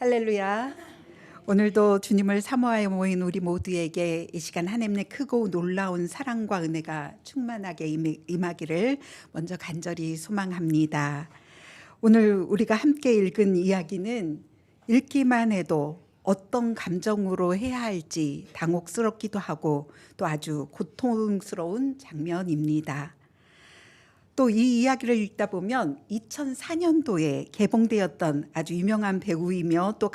할렐루야. 오늘도 주님을 사모하여 모인 우리 모두에게 이 시간 하나님의 크고 놀라운 사랑과 은혜가 충만하게 임하기를 먼저 간절히 소망합니다. 오늘 우리가 함께 읽은 이야기는 읽기만 해도 어떤 감정으로 해야 할지 당혹스럽기도 하고 또 아주 고통스러운 장면입니다. 또 이 이야기를 읽다 보면 2004년도에 개봉되었던 아주 유명한 배우이며 또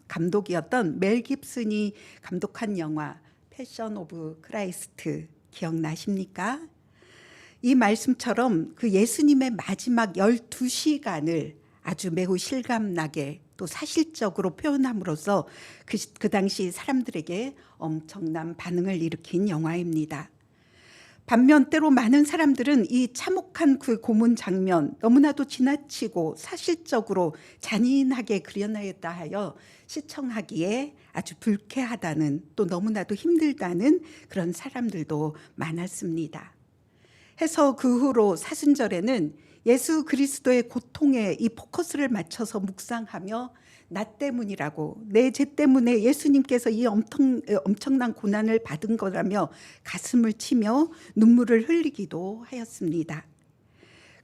감독이었던 멜 깁슨이 감독한 영화 패션 오브 크라이스트 기억나십니까? 이 말씀처럼 그 예수님의 마지막 12시간을 아주 매우 실감나게 또 사실적으로 표현함으로써 그 당시 사람들에게 엄청난 반응을 일으킨 영화입니다. 반면 때로 많은 사람들은 이 참혹한 그 고문 장면 너무나도 지나치고 사실적으로 잔인하게 그려내었다 하여 시청하기에 아주 불쾌하다는 또 너무나도 힘들다는 그런 사람들도 많았습니다. 해서 그 후로 사순절에는 예수 그리스도의 고통에 이 포커스를 맞춰서 묵상하며 나 때문이라고 내 죄 때문에 예수님께서 이 엄청난 고난을 받은 거라며 가슴을 치며 눈물을 흘리기도 하였습니다.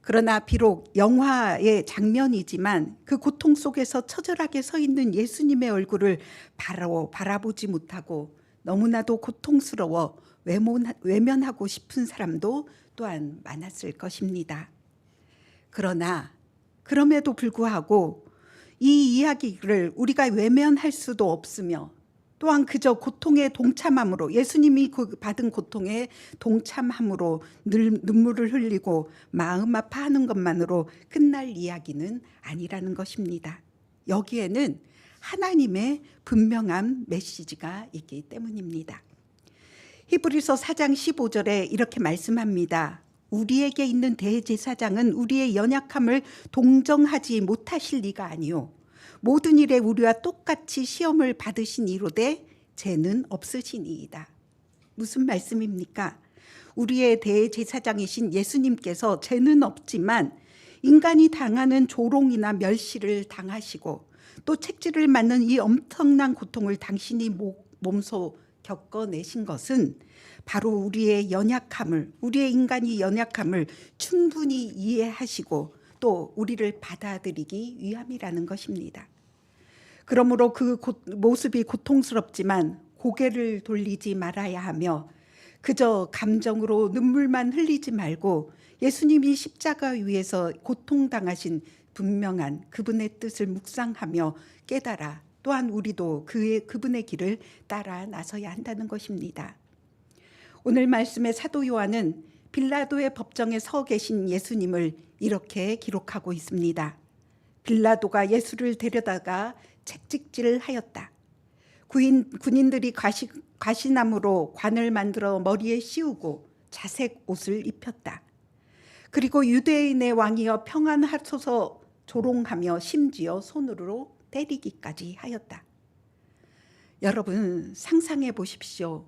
그러나 비록 영화의 장면이지만 그 고통 속에서 처절하게 서 있는 예수님의 얼굴을 바로 바라보지 못하고 너무나도 고통스러워 외면하고 싶은 사람도 또한 많았을 것입니다. 그러나 그럼에도 불구하고 이 이야기를 우리가 외면할 수도 없으며 또한 그저 고통에 동참함으로 예수님이 받은 고통에 동참함으로 늘 눈물을 흘리고 마음 아파하는 것만으로 끝날 이야기는 아니라는 것입니다. 여기에는 하나님의 분명한 메시지가 있기 때문입니다. 히브리서 4장 15절에 이렇게 말씀합니다. 우리에게 있는 대제사장은 우리의 연약함을 동정하지 못하실 리가 아니요 모든 일에 우리와 똑같이 시험을 받으신 이로되 죄는 없으시니이다. 무슨 말씀입니까? 우리의 대제사장이신 예수님께서 죄는 없지만 인간이 당하는 조롱이나 멸시를 당하시고 또 책질을 맞는 이 엄청난 고통을 당신이 몸소 겪어내신 것은 바로 우리의 연약함을, 우리의 인간이 연약함을 충분히 이해하시고 또 우리를 받아들이기 위함이라는 것입니다. 그러므로 그 모습이 고통스럽지만 고개를 돌리지 말아야 하며 그저 감정으로 눈물만 흘리지 말고 예수님이 십자가 위에서 고통당하신 분명한 그분의 뜻을 묵상하며 깨달아 또한 우리도 그분의 길을 따라 나서야 한다는 것입니다. 오늘 말씀의 사도 요한은 빌라도의 법정에 서 계신 예수님을 이렇게 기록하고 있습니다. 빌라도가 예수를 데려다가 채찍질을 하였다. 군인들이 가시나무로 관을 만들어 머리에 씌우고 자색 옷을 입혔다. 그리고 유대인의 왕이여 평안하소서 조롱하며 심지어 손으로 때리기까지 하였다. 여러분 상상해 보십시오.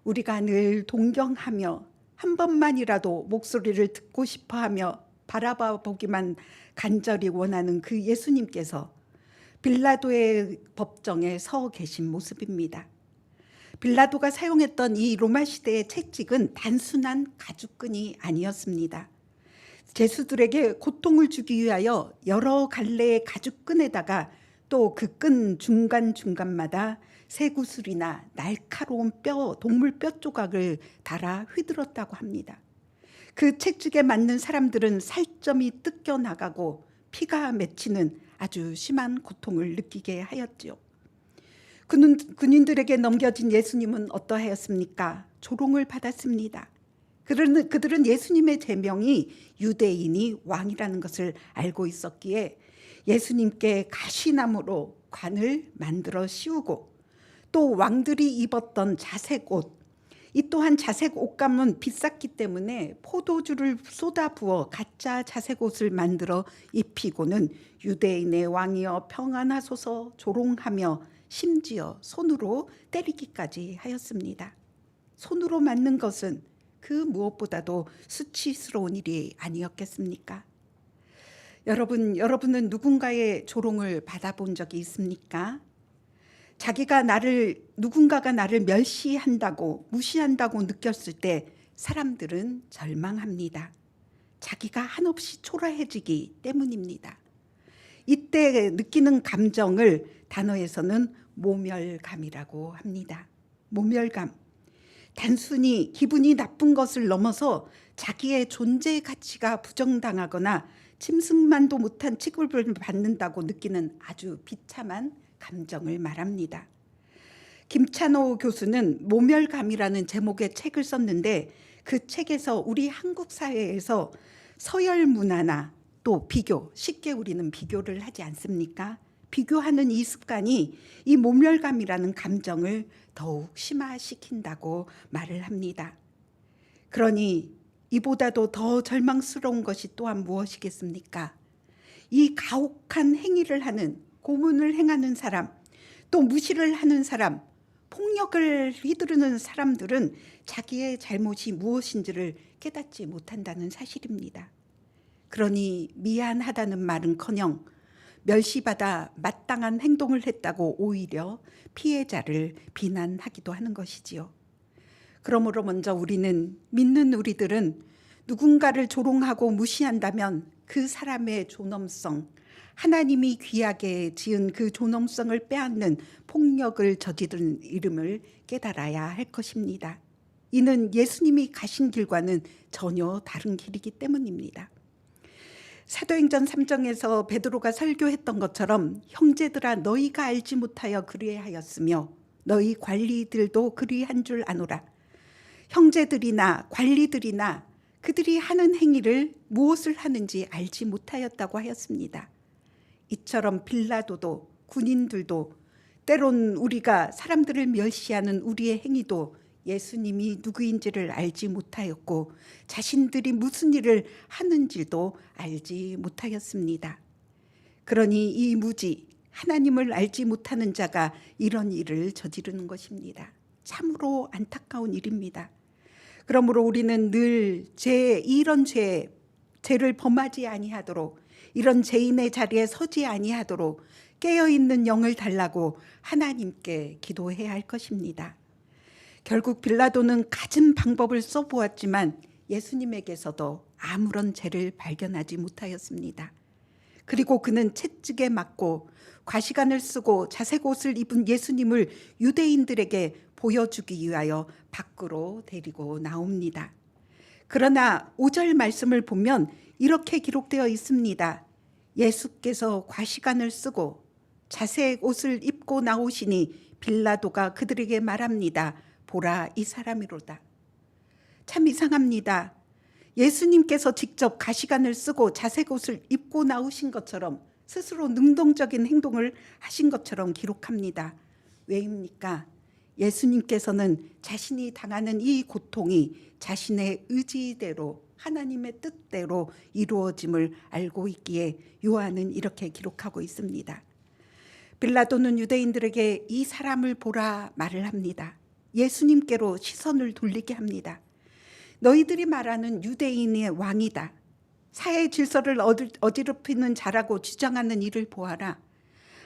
우리가 늘 동경하며 한 번만이라도 목소리를 듣고 싶어하며 바라봐 보기만 간절히 원하는 그 예수님께서 빌라도의 법정에 서 계신 모습입니다. 빌라도가 사용했던 이 로마 시대의 채찍은 단순한 가죽끈이 아니었습니다. 죄수들에게 고통을 주기 위하여 여러 갈래의 가죽끈에다가 또 그 끈 중간중간마다 쇠구슬이나 날카로운 동물 뼈 조각을 달아 휘둘렀다고 합니다. 그 채찍에 맞는 사람들은 살점이 뜯겨나가고 피가 맺히는 아주 심한 고통을 느끼게 하였지요. 군인들에게 넘겨진 예수님은 어떠하였습니까? 조롱을 받았습니다. 그들은 예수님의 제명이 유대인이 왕이라는 것을 알고 있었기에 예수님께 가시나무로 관을 만들어 씌우고 또 왕들이 입었던 자색 옷, 이 또한 자색 옷감은 비쌌기 때문에 포도주를 쏟아부어 가짜 자색 옷을 만들어 입히고는 유대인의 왕이여 평안하소서 조롱하며 심지어 손으로 때리기까지 하였습니다. 손으로 맞는 것은 그 무엇보다도 수치스러운 일이 아니었겠습니까? 여러분은 누군가의 조롱을 받아본 적이 있습니까? 누군가가 나를 멸시한다고, 무시한다고 느꼈을 때 사람들은 절망합니다. 자기가 한없이 초라해지기 때문입니다. 이때 느끼는 감정을 단어에서는 모멸감이라고 합니다. 모멸감. 단순히 기분이 나쁜 것을 넘어서 자기의 존재의 가치가 부정당하거나 짐승만도 못한 취급을 받는다고 느끼는 아주 비참한 감정을 말합니다. 김찬호 교수는 모멸감이라는 제목의 책을 썼는데 그 책에서 우리 한국 사회에서 서열 문화나 또 쉽게 우리는 비교를 하지 않습니까? 비교하는 이 습관이 이 모멸감이라는 감정을 더욱 심화시킨다고 말을 합니다. 그러니 이보다도 더 절망스러운 것이 또한 무엇이겠습니까? 이 가혹한 행위를 하는, 고문을 행하는 사람, 또 무시를 하는 사람, 폭력을 휘두르는 사람들은 자기의 잘못이 무엇인지를 깨닫지 못한다는 사실입니다. 그러니 미안하다는 말은커녕 멸시받아 마땅한 행동을 했다고 오히려 피해자를 비난하기도 하는 것이지요. 그러므로 먼저 믿는 우리들은 누군가를 조롱하고 무시한다면 그 사람의 존엄성, 하나님이 귀하게 지은 그 존엄성을 빼앗는 폭력을 저지른 이름을 깨달아야 할 것입니다. 이는 예수님이 가신 길과는 전혀 다른 길이기 때문입니다. 사도행전 3장에서 베드로가 설교했던 것처럼 형제들아 너희가 알지 못하여 그리하였으며 너희 관리들도 그리한 줄 아노라. 형제들이나 관리들이나 그들이 하는 행위를 무엇을 하는지 알지 못하였다고 하였습니다. 이처럼 빌라도도 군인들도 때론 우리가 사람들을 멸시하는 우리의 행위도 예수님이 누구인지를 알지 못하였고 자신들이 무슨 일을 하는지도 알지 못하였습니다. 그러니 이 무지 하나님을 알지 못하는 자가 이런 일을 저지르는 것입니다. 참으로 안타까운 일입니다. 그러므로 우리는 늘 이런 죄를 범하지 아니하도록, 이런 죄인의 자리에 서지 아니하도록 깨어있는 영을 달라고 하나님께 기도해야 할 것입니다. 결국 빌라도는 갖은 방법을 써보았지만 예수님에게서도 아무런 죄를 발견하지 못하였습니다. 그리고 그는 채찍에 맞고 과시간을 쓰고 자색 옷을 입은 예수님을 유대인들에게 보여주기 위하여 밖으로 데리고 나옵니다. 그러나 5절 말씀을 보면 이렇게 기록되어 있습니다. 예수께서 과시간을 쓰고 자색 옷을 입고 나오시니 빌라도가 그들에게 말합니다. 보라, 이 사람이로다. 참 이상합니다. 예수님께서 직접 가시관을 쓰고 자색 옷을 입고 나오신 것처럼 스스로 능동적인 행동을 하신 것처럼 기록합니다. 왜입니까? 예수님께서는 자신이 당하는 이 고통이 자신의 의지대로 하나님의 뜻대로 이루어짐을 알고 있기에 요한은 이렇게 기록하고 있습니다. 빌라도는 유대인들에게 이 사람을 보라 말을 합니다. 예수님께로 시선을 돌리게 합니다. 너희들이 말하는 유대인의 왕이다. 사회 질서를 어지럽히는 자라고 주장하는 이를 보아라.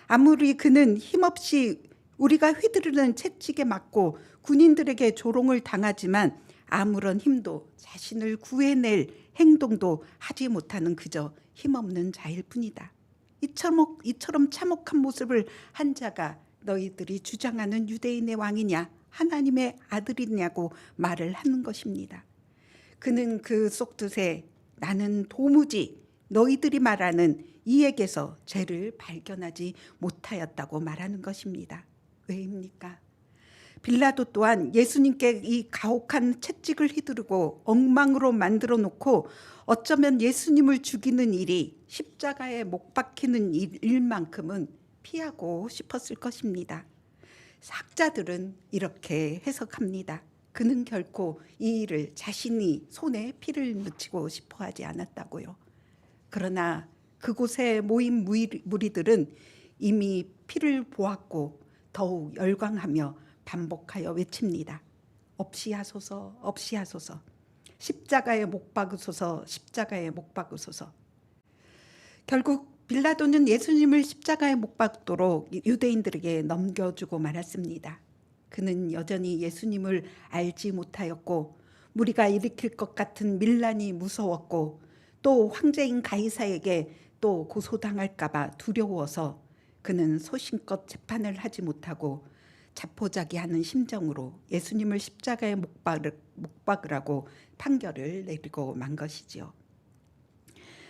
아무리 그는 힘없이 우리가 휘두르는 채찍에 맞고 군인들에게 조롱을 당하지만 아무런 힘도 자신을 구해낼 행동도 하지 못하는 그저 힘없는 자일 뿐이다. 이처럼 참혹한 모습을 한 자가 너희들이 주장하는 유대인의 왕이냐 하나님의 아들이냐고 말을 하는 것입니다. 그는 그 속뜻에 나는 도무지 너희들이 말하는 이에게서 죄를 발견하지 못하였다고 말하는 것입니다. 왜입니까? 빌라도 또한 예수님께 이 가혹한 채찍을 휘두르고 엉망으로 만들어 놓고 어쩌면 예수님을 죽이는 일이 십자가에 못 박히는 일만큼은 피하고 싶었을 것입니다. 학자들은 이렇게 해석합니다. 그는 결코 이 일을 자신이 손에 피를 묻히고 싶어 하지 않았다고요. 그러나 그곳에 모인 무리들은 이미 피를 보았고 더욱 열광하며 반복하여 외칩니다. 없이 하소서, 없이 하소서. 십자가에 못 박으소서, 십자가에 못 박으소서. 결국 빌라도는 예수님을 십자가에 못 박도록 유대인들에게 넘겨주고 말았습니다. 그는 여전히 예수님을 알지 못하였고 무리가 일으킬 것 같은 밀란이 무서웠고 또 황제인 가이사에게 또 고소당할까 봐 두려워서 그는 소신껏 재판을 하지 못하고 자포자기하는 심정으로 예수님을 십자가에 못 박으라고 판결을 내리고 만 것이지요.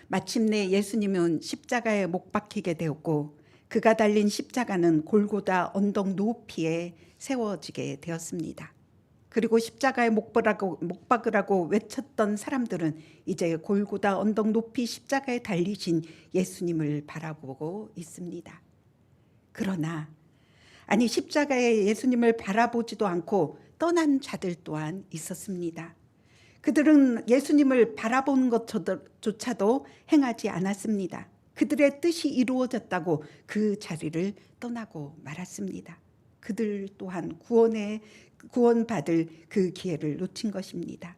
마침내 예수님은 십자가에 못 박히게 되었고 그가 달린 십자가는 골고다 언덕 높이에 세워지게 되었습니다. 그리고 십자가에 못 박으라고 외쳤던 사람들은 이제 골고다 언덕 높이 십자가에 달리신 예수님을 바라보고 있습니다. 그러나 십자가에 예수님을 바라보지도 않고 떠난 자들 또한 있었습니다. 그들은 예수님을 바라보는 것조차도 행하지 않았습니다. 그들의 뜻이 이루어졌다고 그 자리를 떠나고 말았습니다. 그들 또한 구원받을 그 기회를 놓친 것입니다.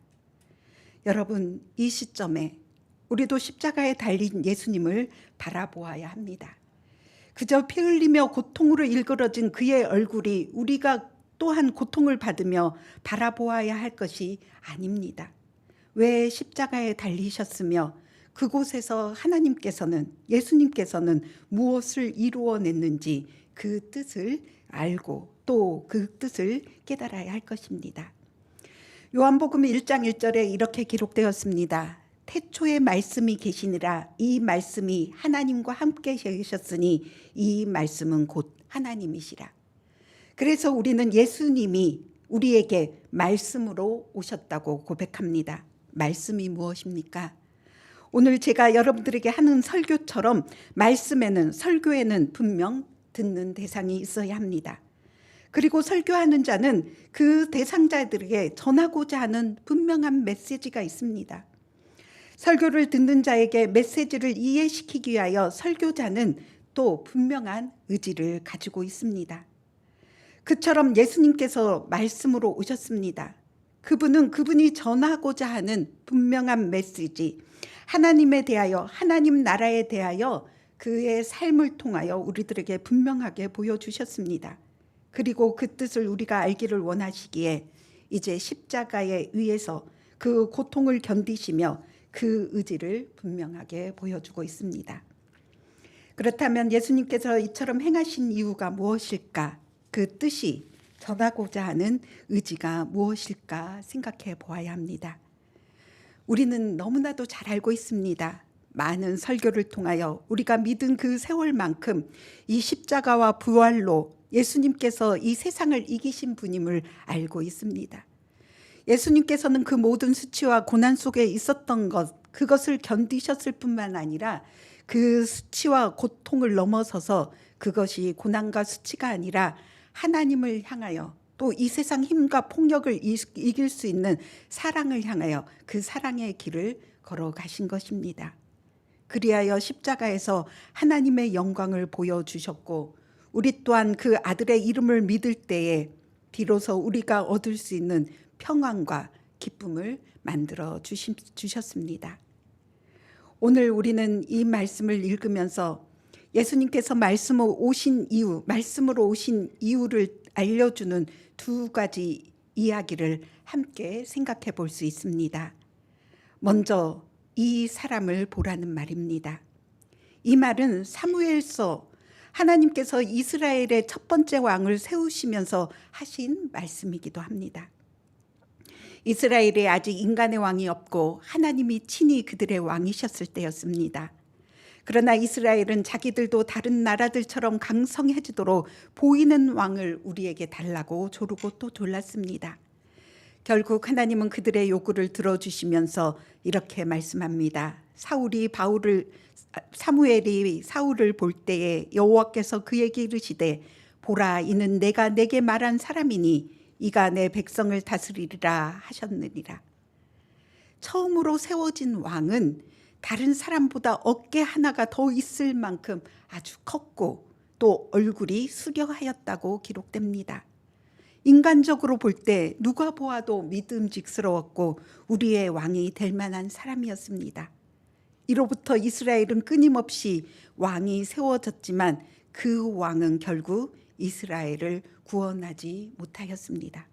여러분, 이 시점에 우리도 십자가에 달린 예수님을 바라보아야 합니다. 그저 피 흘리며 고통으로 일그러진 그의 얼굴이 우리가 또한 고통을 받으며 바라보아야 할 것이 아닙니다. 왜 십자가에 달리셨으며 그곳에서 예수님께서는 무엇을 이루어냈는지 그 뜻을 알고 또 그 뜻을 깨달아야 할 것입니다. 요한복음 1장 1절에 이렇게 기록되었습니다. 태초에 말씀이 계시니라. 이 말씀이 하나님과 함께 계셨으니 이 말씀은 곧 하나님이시라. 그래서 우리는 예수님이 우리에게 말씀으로 오셨다고 고백합니다. 말씀이 무엇입니까? 오늘 제가 여러분들에게 하는 설교처럼 설교에는 분명 듣는 대상이 있어야 합니다. 그리고 설교하는 자는 그 대상자들에게 전하고자 하는 분명한 메시지가 있습니다. 설교를 듣는 자에게 메시지를 이해시키기 위하여 설교자는 또 분명한 의지를 가지고 있습니다. 그처럼 예수님께서 말씀으로 오셨습니다. 그분이 전하고자 하는 분명한 메시지, 하나님에 대하여, 하나님 나라에 대하여 그의 삶을 통하여 우리들에게 분명하게 보여주셨습니다. 그리고 그 뜻을 우리가 알기를 원하시기에 이제 십자가에 의해서 그 고통을 견디시며 그 의지를 분명하게 보여주고 있습니다. 그렇다면 예수님께서 이처럼 행하신 이유가 무엇일까? 그 뜻이 전하고자 하는 의지가 무엇일까 생각해 보아야 합니다. 우리는 너무나도 잘 알고 있습니다. 많은 설교를 통하여 우리가 믿은 그 세월만큼 이 십자가와 부활로 예수님께서 이 세상을 이기신 분임을 알고 있습니다. 예수님께서는 그 모든 수치와 고난 속에 있었던 그것을 견디셨을 뿐만 아니라 그 수치와 고통을 넘어서서 그것이 고난과 수치가 아니라 하나님을 향하여 또 이 세상 힘과 폭력을 이길 수 있는 사랑을 향하여 그 사랑의 길을 걸어가신 것입니다. 그리하여 십자가에서 하나님의 영광을 보여주셨고 우리 또한 그 아들의 이름을 믿을 때에 비로소 우리가 얻을 수 있는 평안과 기쁨을 만들어 주셨습니다. 오늘 우리는 이 말씀을 읽으면서 예수님께서 말씀으로 오신 이유를 알려주는 두 가지 이야기를 함께 생각해 볼 수 있습니다. 먼저 이 사람을 보라는 말입니다. 이 말은 사무엘서 하나님께서 이스라엘의 첫 번째 왕을 세우시면서 하신 말씀이기도 합니다. 이스라엘에 아직 인간의 왕이 없고 하나님이 친히 그들의 왕이셨을 때였습니다. 그러나 이스라엘은 자기들도 다른 나라들처럼 강성해지도록 보이는 왕을 우리에게 달라고 조르고 또 졸랐습니다. 결국 하나님은 그들의 요구를 들어주시면서 이렇게 말씀합니다. 사무엘이 사울을 볼 때에 여호와께서 그에게 이르시되 보라 이는 내가 내게 말한 사람이니 이가 내 백성을 다스리리라 하셨느니라. 처음으로 세워진 왕은 다른 사람보다 어깨 하나가 더 있을 만큼 아주 컸고 또 얼굴이 수려하였다고 기록됩니다. 인간적으로 볼 때 누가 보아도 믿음직스러웠고 우리의 왕이 될 만한 사람이었습니다. 이로부터 이스라엘은 끊임없이 왕이 세워졌지만 그 왕은 결국 이스라엘을 구원하지 못하였습니다.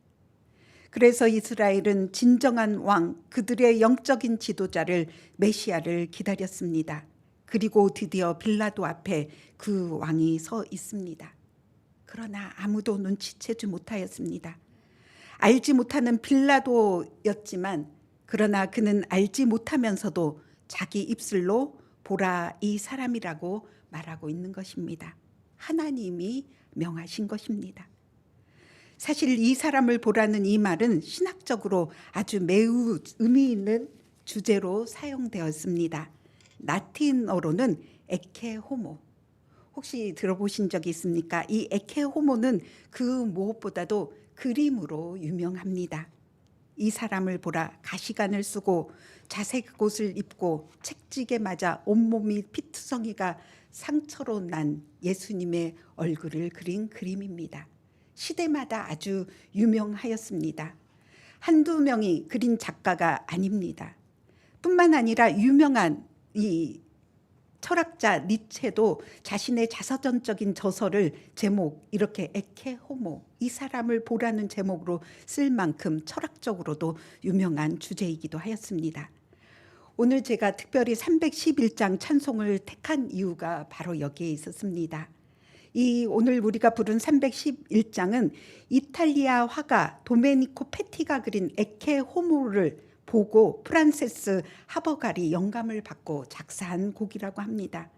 그래서 이스라엘은 진정한 왕, 그들의 영적인 지도자를 메시아를 기다렸습니다. 그리고 드디어 빌라도 앞에 그 왕이 서 있습니다. 그러나 아무도 눈치채지 못하였습니다. 알지 못하는 빌라도였지만 그러나 그는 알지 못하면서도 자기 입술로 보라 이 사람이라고 말하고 있는 것입니다. 하나님이 명하신 것입니다. 사실 이 사람을 보라는 이 말은 신학적으로 아주 매우 의미 있는 주제로 사용되었습니다. 라틴어로는 에케 호모. 혹시 들어보신 적이 있습니까? 이 에케 호모는 그 무엇보다도 그림으로 유명합니다. 이 사람을 보라, 가시관을 쓰고 자색 옷을 입고 책찍에 맞아 온몸이 피투성이가 상처로 난 예수님의 얼굴을 그린 그림입니다. 시대마다 아주 유명하였습니다. 한두 명이 그린 작가가 아닙니다. 뿐만 아니라 유명한 이 철학자 니체도 자신의 자서전적인 저서를 제목 이렇게 에케 호모, 이 사람을 보라는 제목으로 쓸 만큼 철학적으로도 유명한 주제이기도 하였습니다. 오늘 제가 특별히 311장 찬송을 택한 이유가 바로 여기에 있었습니다. 이 오늘 우리가 부른 311장은 이탈리아 화가 도메니코 페티가 그린 에케 호모를 보고 프란세스 하버갈이 영감을 받고 작사한 곡이라고 합니다.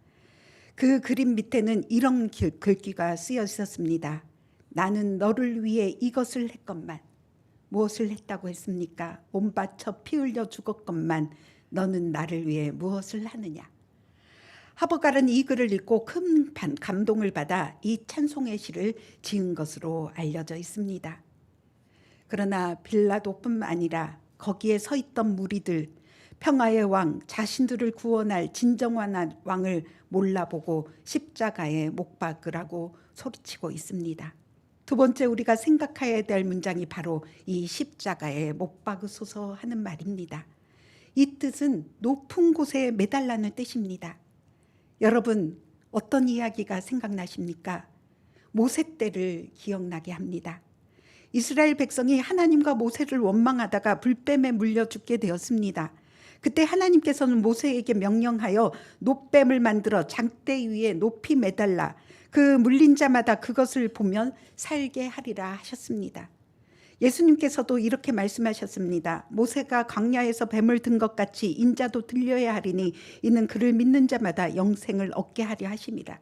그 그림 밑에는 이런 글귀가 쓰여 있었습니다. 나는 너를 위해 이것을 했건만. 무엇을 했다고 했습니까? 몸 바쳐 피 흘려 죽었건만 너는 나를 위해 무엇을 하느냐. 하버갈은 이 글을 읽고 큰 감동을 받아 이 찬송의 시를 지은 것으로 알려져 있습니다. 그러나 빌라도뿐만 아니라 거기에 서 있던 무리들, 평화의 왕, 자신들을 구원할 진정한 왕을 몰라보고 십자가에 못 박으라고 소리치고 있습니다. 두 번째 우리가 생각해야 될 문장이 바로 이 십자가에 못 박으소서 하는 말입니다. 이 뜻은 높은 곳에 매달라는 뜻입니다. 여러분, 어떤 이야기가 생각나십니까? 모세 때를 기억나게 합니다. 이스라엘 백성이 하나님과 모세를 원망하다가 불뱀에 물려 죽게 되었습니다. 그때 하나님께서는 모세에게 명령하여 놋뱀을 만들어 장대 위에 높이 매달라 그 물린 자마다 그것을 보면 살게 하리라 하셨습니다. 예수님께서도 이렇게 말씀하셨습니다. 모세가 광야에서 뱀을 든 것 같이 인자도 들려야 하리니 이는 그를 믿는 자마다 영생을 얻게 하려 하심이라.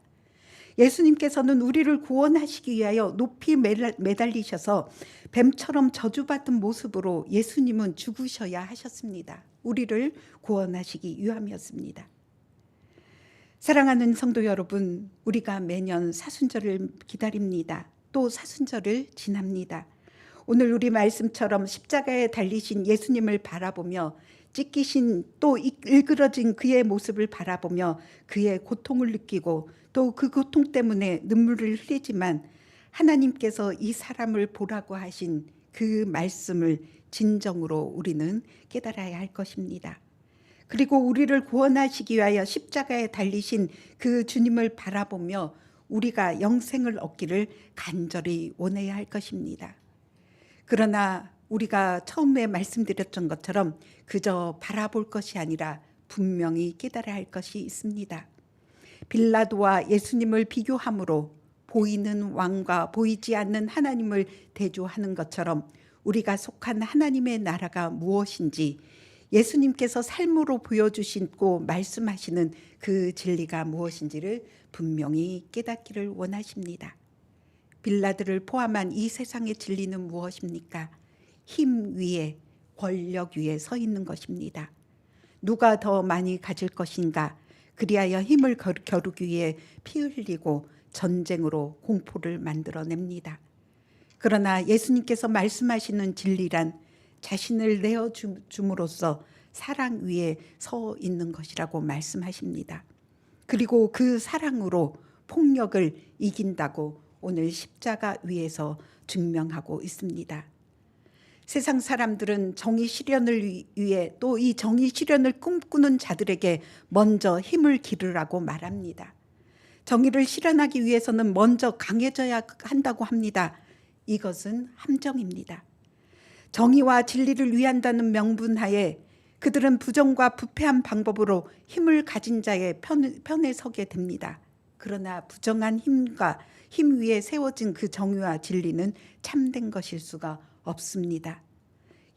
예수님께서는 우리를 구원하시기 위하여 높이 매달리셔서 뱀처럼 저주받은 모습으로 예수님은 죽으셔야 하셨습니다. 우리를 구원하시기 위함이었습니다. 사랑하는 성도 여러분, 우리가 매년 사순절을 기다립니다. 또 사순절을 지납니다. 오늘 우리 말씀처럼 십자가에 달리신 예수님을 바라보며 찢기신 또 일그러진 그의 모습을 바라보며 그의 고통을 느끼고 또 그 고통 때문에 눈물을 흘리지만 하나님께서 이 사람을 보라고 하신 그 말씀을 진정으로 우리는 깨달아야 할 것입니다. 그리고 우리를 구원하시기 위하여 십자가에 달리신 그 주님을 바라보며 우리가 영생을 얻기를 간절히 원해야 할 것입니다. 그러나 우리가 처음에 말씀드렸던 것처럼 그저 바라볼 것이 아니라 분명히 깨달아야 할 것이 있습니다. 빌라도와 예수님을 비교함으로 보이는 왕과 보이지 않는 하나님을 대조하는 것처럼 우리가 속한 하나님의 나라가 무엇인지 예수님께서 삶으로 보여주시고 말씀하시는 그 진리가 무엇인지를 분명히 깨닫기를 원하십니다. 빌라도를 포함한 이 세상의 진리는 무엇입니까? 힘 위에, 권력 위에 서 있는 것입니다. 누가 더 많이 가질 것인가? 그리하여 힘을 겨루기 위해 피 흘리고 전쟁으로 공포를 만들어냅니다. 그러나 예수님께서 말씀하시는 진리란 자신을 내어줌으로써 사랑 위에 서 있는 것이라고 말씀하십니다. 그리고 그 사랑으로 폭력을 이긴다고 오늘 십자가 위에서 증명하고 있습니다. 세상 사람들은 정의 실현을 위해 또 이 정의 실현을 꿈꾸는 자들에게 먼저 힘을 기르라고 말합니다. 정의를 실현하기 위해서는 먼저 강해져야 한다고 합니다. 이것은 함정입니다. 정의와 진리를 위한다는 명분하에 그들은 부정과 부패한 방법으로 힘을 가진 자의 편에 서게 됩니다. 그러나 부정한 힘 위에 세워진 그 정의와 진리는 참된 것일 수가 없습니다.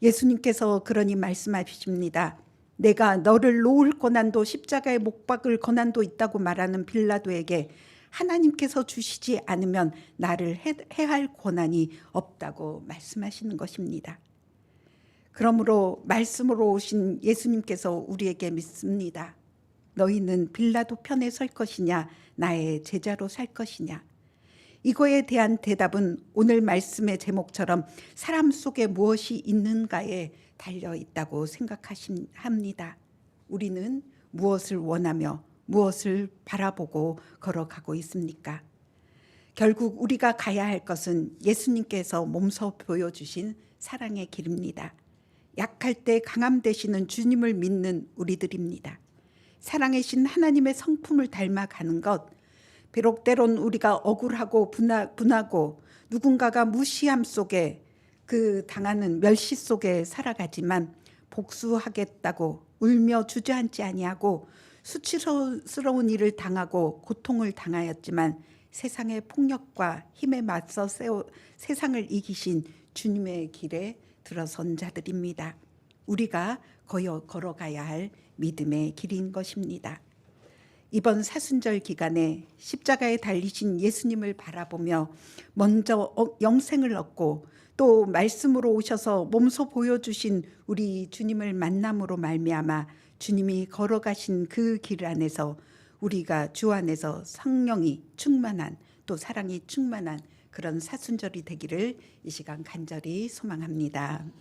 예수님께서 그러니 말씀하십니다. 내가 너를 놓을 고난도 십자가에 못 박을 고난도 있다고 말하는 빌라도에게 하나님께서 주시지 않으면 나를 해할 고난이 없다고 말씀하시는 것입니다. 그러므로 말씀으로 오신 예수님께서 우리에게 묻습니다. 너희는 빌라도 편에 설 것이냐 나의 제자로 살 것이냐. 이거에 대한 대답은 오늘 말씀의 제목처럼 사람 속에 무엇이 있는가에 달려 있다고 생각합니다. 우리는 무엇을 원하며 무엇을 바라보고 걸어가고 있습니까? 결국 우리가 가야 할 것은 예수님께서 몸소 보여주신 사랑의 길입니다. 약할 때 강함 되시는 주님을 믿는 우리들입니다. 사랑의 신 하나님의 성품을 닮아가는 것, 비록 때론 우리가 억울하고 분하고 누군가가 무시함 속에 그 당하는 멸시 속에 살아가지만 복수하겠다고 울며 주저앉지 아니하고 수치스러운 일을 당하고 고통을 당하였지만 세상의 폭력과 힘에 맞서 세상을 이기신 주님의 길에 들어선 자들입니다. 우리가 걸어가야 할 믿음의 길인 것입니다. 이번 사순절 기간에 십자가에 달리신 예수님을 바라보며 먼저 영생을 얻고 또 말씀으로 오셔서 몸소 보여주신 우리 주님을 만남으로 말미암아 주님이 걸어가신 그 길 안에서 우리가 주 안에서 성령이 충만한 또 사랑이 충만한 그런 사순절이 되기를 이 시간 간절히 소망합니다.